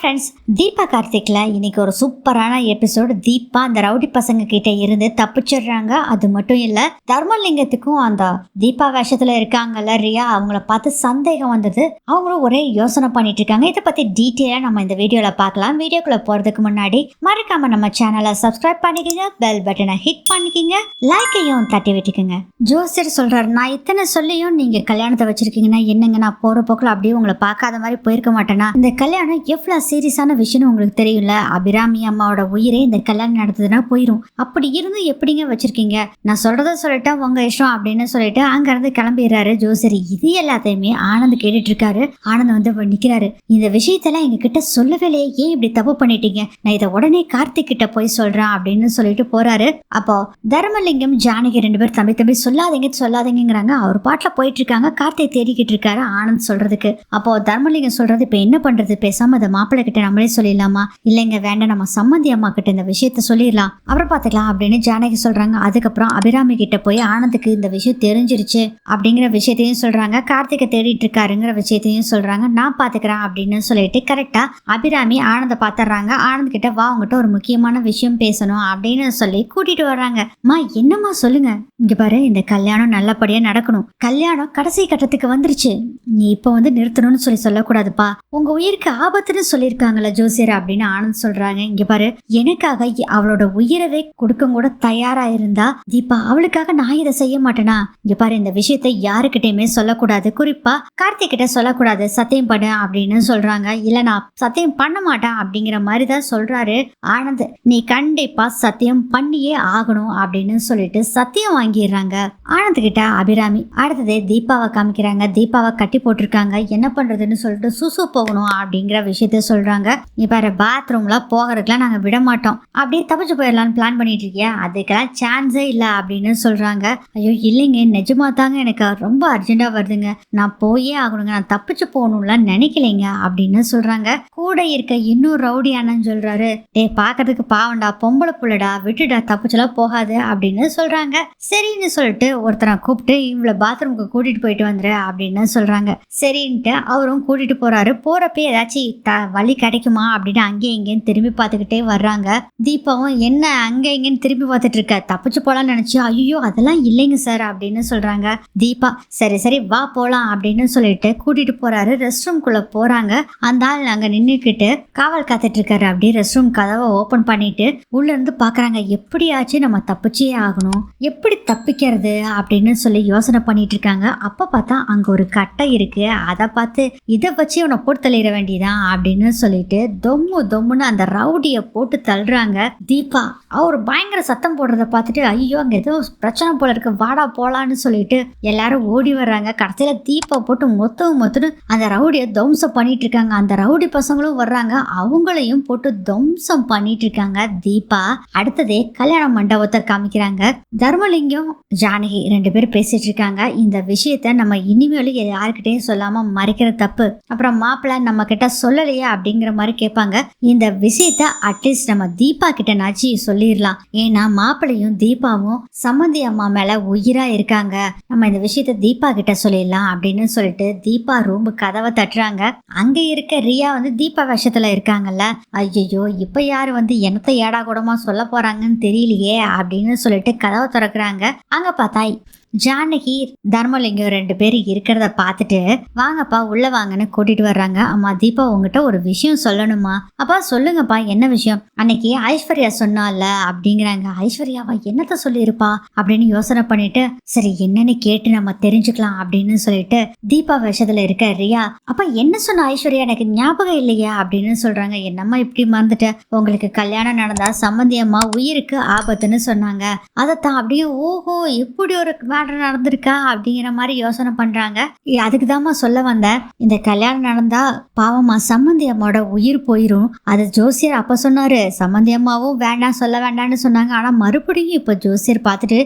Friends, Deepa கார்த்திக்ல இன்னைக்கு ஒரு சூப்பரான எபிசோடு. தீபா அந்த ரவுடி பசங்க கிட்ட இருந்து தப்பிச்சிடுறாங்க. அது மட்டும் இல்ல, தர்மலிங்கத்துக்கும் அந்த தீபா வேஷத்துல இருக்காங்கல்ல ரியா, அவங்கள பார்த்து சந்தேகம் வந்தது. அவங்களும் ஒரே யோசனை பண்ணிட்டு இருக்காங்க. இதை பத்தி டீட்டெயிலா நம்ம இந்த வீடியோல பார்க்கலாம். வீடியோக்குள்ள போறதுக்கு முன்னாடி மறக்காம நம்ம சேனலை சப்ஸ்கிரைப் பண்ணிக்கோங்க, பெல் பட்டனை ஹிட் பண்ணிக்கோங்க, லைக்கையும் தட்டி விட்டுக்குங்க. ஜோசியர் சொல்றாரு, நான் இத்தனை சொல்லியும் நீங்க கல்யாணத்தை வச்சிருக்கீங்கன்னா என்னங்க, நான் போற போக்குல அப்படியே உங்களை பார்க்காத மாதிரி போயிருக்க மாட்டேனா? இந்த கல்யாணம் எவ்வளவு சீரியஸான விஷயம் உங்களுக்கு தெரியும்ல. அபிராமி அம்மாவோட உயிரே இந்த கல்யாணம் நடந்ததுன்னா போயிரும். அப்படி இருந்து எப்படிங்க வச்சிருக்கீங்க? நான் சொல்றத சொல்லிட்டா உங்க இஷ்டம் அப்படின்னு சொல்லிட்டு அங்க இருந்து கிளம்பிடுறாரு ஜோசியர். இது எல்லாத்தையுமே ஆனந்த் கேட்டுட்டு இருக்காரு. ஆனந்த் வந்து நிக்கிறாரு. இந்த விஷயத்தெல்லாம் எங்க கிட்ட சொல்லவே இல்லையே, ஏன் இப்படி தப்பு பண்ணிட்டீங்க? நான் இதை உடனே கார்த்திக் கிட்ட போய் சொல்றேன் அப்படின்னு சொல்லிட்டு போறாரு. அப்போ தர்மலிங்கம் ஜானகி ரெண்டு பேரும் தம்பி தம்பி சொல்லாதீங்கிறாங்க. அவர் பாட்டுல போயிட்டு இருக்காங்க. கார்த்திக் தேடிக்கிட்டு இருக்காரு ஆனந்த் சொல்றதுக்கு. அப்போ தர்மலிங்கம் சொல்றது, இப்ப என்ன பண்றது? பேசாம அதை மாப்பிள்ளை கிட்ட நம்மளே சொல்லிடலாமா? இல்லைங்க வேண்டாம், நம்ம சம்மந்தி அம்மா கிட்ட இந்த விஷயத்த சொல்லிடலாம், அப்புறம் பாத்துக்கலாம் அப்படின்னு ஜானகி சொல்றாங்க. அதுக்கப்புறம் அபிராமி கிட்ட போய் ஆனந்துக்கு இந்த விஷயம் தெரிஞ்சிருச்சு அப்படிங்கிற விஷயத்தையும் சொல்றாங்க. கார்த்திகை தேடிட்டு இருக்காருங்கிற விஷயத்தையும் சொல்றாங்க. நான் பாத்துக்கிறேன் அப்படின்னு சொல்லிட்டு கரெக்டா அபிராமி ஆனந்த பாத்துறாங்க. ஆனந்த் கிட்ட வா, உங்ககிட்ட ஒரு முக்கியமான விஷயம் பேசணும் அப்படின்னு சொல்லி கூட்டிட்டு வர்றாங்க. மா என்னம்மா சொல்லுங்க. இங்க பாரு, இந்த கல்யாணம் நல்லபடியா நடக்கணும். கல்யாணம் கடைசி கட்டத்துக்கு வந்துருச்சு. நீ இப்ப வந்து நிறுத்தணும்னு சொல்லக்கூடாதுப்பா. உங்க உயிருக்கு ஆபத்துன்னு சொல்லியிருக்காங்கல்ல ஜோசியர் அப்படின்னு ஆனந்த் சொல்றாங்க. இங்க பாரு, எனக்காக அவளோட உயிரவே கொடுக்க கூட தயாரா இருந்தா தீபா, அவளுக்காக நான் இதை செய்ய மாட்டேனா? இங்க பாரு, இந்த விஷயத்த யாருக்கிட்டையுமே சொல்லக்கூடாது, குறிப்பா கார்த்திக் கிட்ட சொல்லக்கூடாது, சத்தியம் பண்ணு அப்படின்னு சொல்றாங்க. இல்ல நான் சத்தியம் பண்ண மாட்டேன் அப்படிங்கிற மாதிரி தான் சொல்றாரு ஆனந்த். நீ கண்டிப்பா சத்தியம் பண்ணியே ஆகணும் அப்படின்னு சொல்லிட்டு சத்தியம் வாங்கிடுறாங்க ஆனந்த் கிட்ட அபிராமி. அடுத்ததே தீபாவை காமிக்கிறாங்க. தீபாவை கட்டி போட்டிருக்காங்க. என்ன பண்றதுன்னு சொல்லிட்டு சுசு போகணும் அப்படிங்கிற விஷயத்த சொல்றாங்க. இப்ப பாத்ரூம்ல போகிறதுக்குலாம் நாங்க விட மாட்டோம், அப்படியே தப்பிச்சு போயிடலாம்னு பிளான் பண்ணிட்டு இருக்கியா? அதுக்கெல்லாம் சான்ஸே இல்லை அப்படின்னு சொல்றாங்க. ஐயோ இல்லைங்க, நிஜமா தாங்க, எனக்கு ரொம்ப அர்ஜென்டா வருதுங்க, நான் போயே ஆகணுங்க, நான் தப்பிச்சு போகணும்லாம் நினைக்கலைங்க அப்படின்னு சொல்றாங்க. கூட இருக்க இன்னும் ரவுடி அண்ணன் சொல்றாரு, டே பாக்கிறதுக்கு பாவண்டா, பொம்பளை புள்ளடா, விட்டுடா, தப்பிச்சுலாம் போகாது அப்படின்னு சொல்றாங்க. சரின்னு சொல்லிட்டு ஒருத்தரை கூப்பிட்டு இவ்வளவு பாத்ரூமுக்கு கூட்டிட்டு போயிட்டு வந்துரு அப்படின்னு சொல்றாங்க. சரின்ட்டு அவரும் கூட்டிட்டு போறாரு. போறப்ப ஏதாச்சும் வழி கிடைக்குமா அப்படின்னு அங்கேயும் இங்கேயும் திரும்பி பார்த்துக்கிட்டே வர்றாங்க. தீபாவும் என்ன அங்க இங்கன்னு திரும்பி பார்த்துட்டு இருக்க, தப்பிச்சு போலான்னு நினைச்சு, ஐயோ அதெல்லாம் இல்லைங்க சார் அப்படின்னு சொல்றாங்க. தீபா சரி சரி வா போலாம் அப்படின்னு சொல்லிட்டு கூட்டிட்டு போறாரு. ரெஸ்ட் ரூம்குள்ள போறாங்க. அந்த ஆள் அங்க நின்றுக்கிட்டு காவல் காத்துட்டு இருக்காரு. அப்படியே ரெஸ்ட் ரூம் கதவை ஓபன் பண்ணிட்டு உள்ள இருந்து பாக்குறாங்க. எப்படியாச்சும் நம்ம தப்பிச்சே ஆகணும், எப்படி தப்பிக்கிறது அப்படின்னு சொல்லி யோசனை பண்ணிட்டு இருக்காங்க. அப்ப பார்த்தா அங்க ஒரு கட்டை இருக்கு. அதை பார்த்து இதை வச்சு அவனை போட்டு தள்ளிட வேண்டியதான் அப்படின்னு சொல்லிட்டு தொம்முன்னு அந்த ரவுடிய போட்டு தள்ளுறாங்க. தீபா அவர் பயங்கர சத்தம் போடுறத பார்த்துட்டு, ஐயோ அங்க ஏதோ பிரச்சனை போல இருக்கு, வாடா போலான்னு சொல்லிட்டு எல்லாரும் ஓடி வர்றாங்க. கடைசியில தீபா போட்டு மொத்தன்னு அந்த ரவுடிய துவம்சம் பண்ணிட்டு இருக்காங்க. அந்த ரவுடி பசங்களும் வர்றாங்க, அவங்களையும் போட்டு துவம்சம் பண்ணிட்டு இருக்காங்க தீபா. அடுத்ததே கல்யாண மண்டபத்தை காமிக்கிறாங்க. தர்மலிங்கம் ஜானகி ரெண்டு பேரும் பேசிட்டு இருக்காங்க. இந்த விஷயத்த நம்ம இனிமேலும் யாருக்கிட்டையும் சொல்லாம மறைக்கிற தப்பு, அப்புறம் மாப்பிள்ளை நம்ம கிட்ட சொல்லலையா அப்படிங்கிற மாதிரி கேட்பாங்க. இந்த விஷயத்த அட்லீஸ்ட் நம்ம தீபா கிட்ட நாச்சி சொல்லிடலாம். ஏன்னா மாப்பிள்ளையும் தீபாவும் சம்மந்தி அம்மா மேல உயிரா இருக்காங்க, நம்ம இந்த விஷயத்த தீபா கிட்ட சொல்லிடலாம் அப்படின்னு சொல்லிட்டு தீபா ரூம் கதவை தட்டுறாங்க. அங்க இருக்க ரியா வந்து தீபா விஷயத்துல இருக்காங்கல்ல. ஐயோ இப்ப யாரு வந்து என்னத்தை ஏடா கூடமா சொல்ல போறாங்கன்னு தெரியலையே அப்படின்னு சொல்லிட்டு கதவை திறக்கிறாங்க. அங்க பார்த்தா ஜானகி தர்மலிங்கம் ரெண்டு பேரும் இருக்கிறத பார்த்துட்டு, வாங்கப்பா உள்ள வாங்கன்னு கூட்டிட்டு வர்றாங்க. அம்மா தீபா உங்ககிட்ட ஒரு விஷயம் சொல்லணுமா? அப்பா சொல்லுங்கப்பா, என்ன விஷயம்? அன்னைக்கு ஐஸ்வர்யா சொன்னால அப்படிங்கிறாங்க. ஐஸ்வர்யாவா, என்னத்த சொல்லியிருப்பா அப்படின்னு யோசனை பண்ணிட்டு, சரி என்னன்னு கேட்டு நம்ம தெரிஞ்சுக்கலாம் அப்படின்னு சொல்லிட்டு தீபா விஷயத்துல இருக்க ரியா, அப்பா என்ன சொன்ன ஐஸ்வர்யா, எனக்கு ஞாபகம் இல்லையா அப்படின்னு சொல்றாங்க. என்னம்மா இப்படி மறந்துட்ட, உங்களுக்கு கல்யாணம் நடந்தா சம்மந்தி அம்மா உயிருக்கு ஆபத்துன்னு சொன்னாங்க, அதைத்தான் அப்படியே ஓஹோ இப்படி ஒரு நடந்திருக்கா அப்படிங்கிற மாதிரி யோசனை பண்றாங்க. அதுக்குதாம்மா சொல்ல வந்தேன், இந்த கல்யாணம் நடந்தா பாவமா சம்மந்தி அம்மாவோட உயிர் போயிரும். அது ஜோசியர் அப்ப சொன்னாரு, சம்மந்தி அம்மாவும் வேண்டாம் சொல்ல வேண்டாம்னு சொன்னாங்க. ஆனா மறுபடியும் இப்ப ஜோசியர் பார்த்துட்டு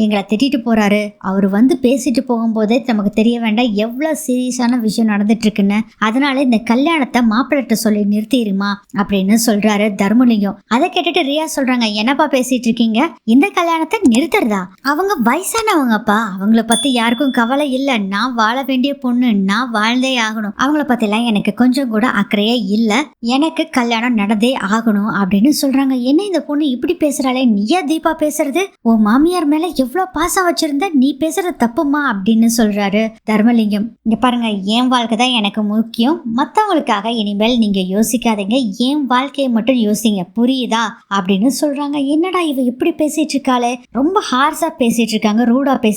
எங்களை திட்டிட்டு போறாரு. அவர் வந்து பேசிட்டு போகும்போதே நமக்கு தெரிய வேண்டாம் எவ்வளவு சீரியஸான விஷயம் நடந்துட்டு இருக்குன்னு, அதனால இந்த கல்யாணத்தை மாப்பிள்ளை சொல்லி நிறுத்திடுமா அப்படின்னு சொல்றாரு தர்மலிங்கம். அதை கேட்டுட்டு ரியா சொல்றாங்க, என்னப்பா பேசிட்டு இருக்கீங்க, இந்த கல்யாணத்தை நிறுத்துறதா? அவங்க வயசானவங்க ஆமாப்பா, அவங்கள பத்தி யாருக்கும் கவலை இல்ல. நான் வாழ வேண்டிய பொண்ணு, நான் வாழ்ந்தே ஆகணும். அவங்கள பத்திலாம் எனக்கு கொஞ்சம் கூட அக்கறையே இல்ல. எனக்கு கல்யாணம் நடந்தே ஆகணும் அப்படின்னு சொல்றாங்க. என்ன இந்த பொண்ணு இப்படி பேசுறாளே, நீயா தீபா பேசுறது? உன் மாமியார் மேல எவ்வளவு பாசம் வச்சிருந்த, நீ பேசுறது தப்புமா அப்படின்னு சொல்றாரு தர்மலிங்கம். இங்க பாருங்க, என் வாழ்க்கை தான் எனக்கு முக்கியம். மத்தவங்களுக்காக இனிமேல் நீங்க யோசிக்காதீங்க, என் வாழ்க்கையை மட்டும் யோசிங்க, புரியுதா அப்படின்னு சொல்றாங்க. என்னடா இவ இப்படி பேசிட்டு இருக்காளே, ரொம்ப ஹார்ஸா பேசிட்டு இருக்காங்க, ரூடா பேசுறாங்க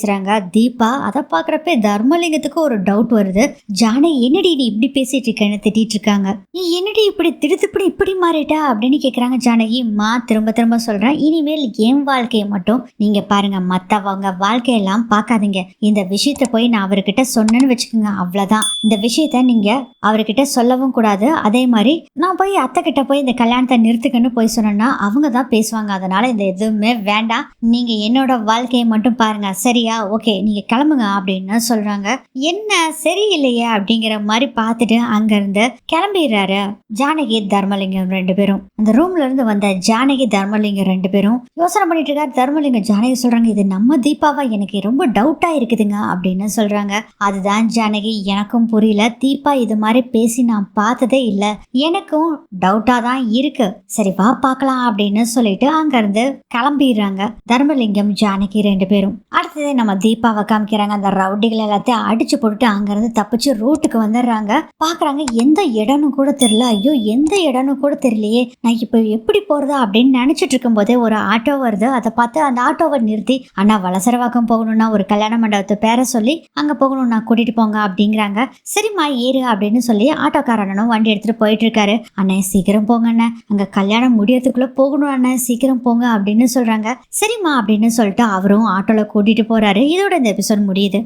தீபா. அதை பாக்குறப்ப தர்மலிங்கத்துக்கு ஒரு டவுட் வருது. ஜானகி, என்னடி நீ இப்படி பேசிட்டு இருக்கேன்னு திட்டிட்டு இருக்காங்க. நீ என்னடி இப்படி திருத்துப்படி இப்படி மாறிட்டா அப்படின்னு கேக்குறாங்க ஜானகி. திரும்ப திரும்ப சொல்றேன், இனிமேல் என் வாழ்க்கையை மட்டும் நீங்க பாருங்க, மத்தவங்க வாழ்க்கையெல்லாம் பார்க்காதீங்க. இந்த விஷயத்த போய் நான் அவர்கிட்ட சொன்னேன்னு வச்சுக்கோங்க, அவ்வளவுதான். இந்த விஷயத்த நீங்க அவர்கிட்ட சொல்லவும் கூடாது. அதே மாதிரி நான் போய் அத்தை கிட்ட போய் இந்த கல்யாணத்தை நிறுத்துக்கன்னு போய் சொன்னேன்னா அவங்க தான் பேசுவாங்க. அதனால இந்த எதுவுமே வேண்டாம், நீங்க என்னோட வாழ்க்கையை மட்டும் பாருங்க, சரியா? ஓகே, நீங்க கிளம்புங்க அப்படின்னு சொல்றாங்க. என்ன சரியில்லையே அப்படிங்கிற மாதிரி பார்த்துட்டு அங்க இருந்து கிளம்பிடுறாரு ஜானகி தர்மலிங்கம் ரெண்டு பேரும். அந்த ரூம்ல இருந்து வந்த ஜானகி தர்மலிங்கம் ரெண்டு பேரும் யோசனை பண்ணிட்டு இருக்காரு. தர்மலிங்கம் ஜானகி சொல்றாங்க, இது நம்ம தீபாவா? எனக்கு ரொம்ப டவுட்டா இருக்குதுங்க அப்படின்னு சொல்றாங்க. அதுதான் ஜானகி, எனக்கும் புரியல. தீபா இது மாதிரி பேசி நான் பார்த்ததே இல்ல, எனக்கும் டவுட்டா தான் இருக்கு. சரி வா பார்க்கலாம் அப்படின்னு சொல்லிட்டு அங்க இருந்து கிளம்பிடுறாங்க தர்மலிங்கம் ஜானகி ரெண்டு பேரும். அடுத்தது நம்ம தீபாவை காமிக்கிறாங்க. அந்த ரவுடிகள் எல்லாத்தையும் அடிச்சு போட்டுட்டு அங்க இருந்து தப்பிச்சு ரோட்டுக்கு வந்துடுறாங்க. பாக்குறாங்க, எந்த இடம்னு கூட தெரியல. ஐயோ, எந்த இடம்னு கூட தெரியலையே, நான் இப்ப எப்படி போறதா அப்படின்னு நினைச்சிட்டு இருக்கும் போதே ஒரு ஆட்டோ வருது. அதை பார்த்து அந்த ஆட்டோவை நிறுத்தி, அண்ணா வலசரவாக்கம் போகணும்னா ஒரு கல்யாண மண்டபத்தை பேர சொல்லி அங்க போகணும், நான் கூட்டிட்டு போங்க அப்படிங்கிறாங்க. சரிம்மா ஏறு அப்படின்னு சொல்லி ஆட்டோக்காரனும் வண்டி எடுத்துட்டு போயிட்டு இருக்காரு. அண்ணே சீக்கிரம் போங்க அண்ணா, அங்க கல்யாணம் முடியறதுக்குள்ள போகணும் அண்ணா, சீக்கிரம் போங்க அப்படின்னு சொல்றாங்க. சரிம்மா அப்படின்னு சொல்லிட்டு அவரும் ஆட்டோல கூட்டிட்டு போறாரு. இதோட இந்த எபிசோட் முடியுது.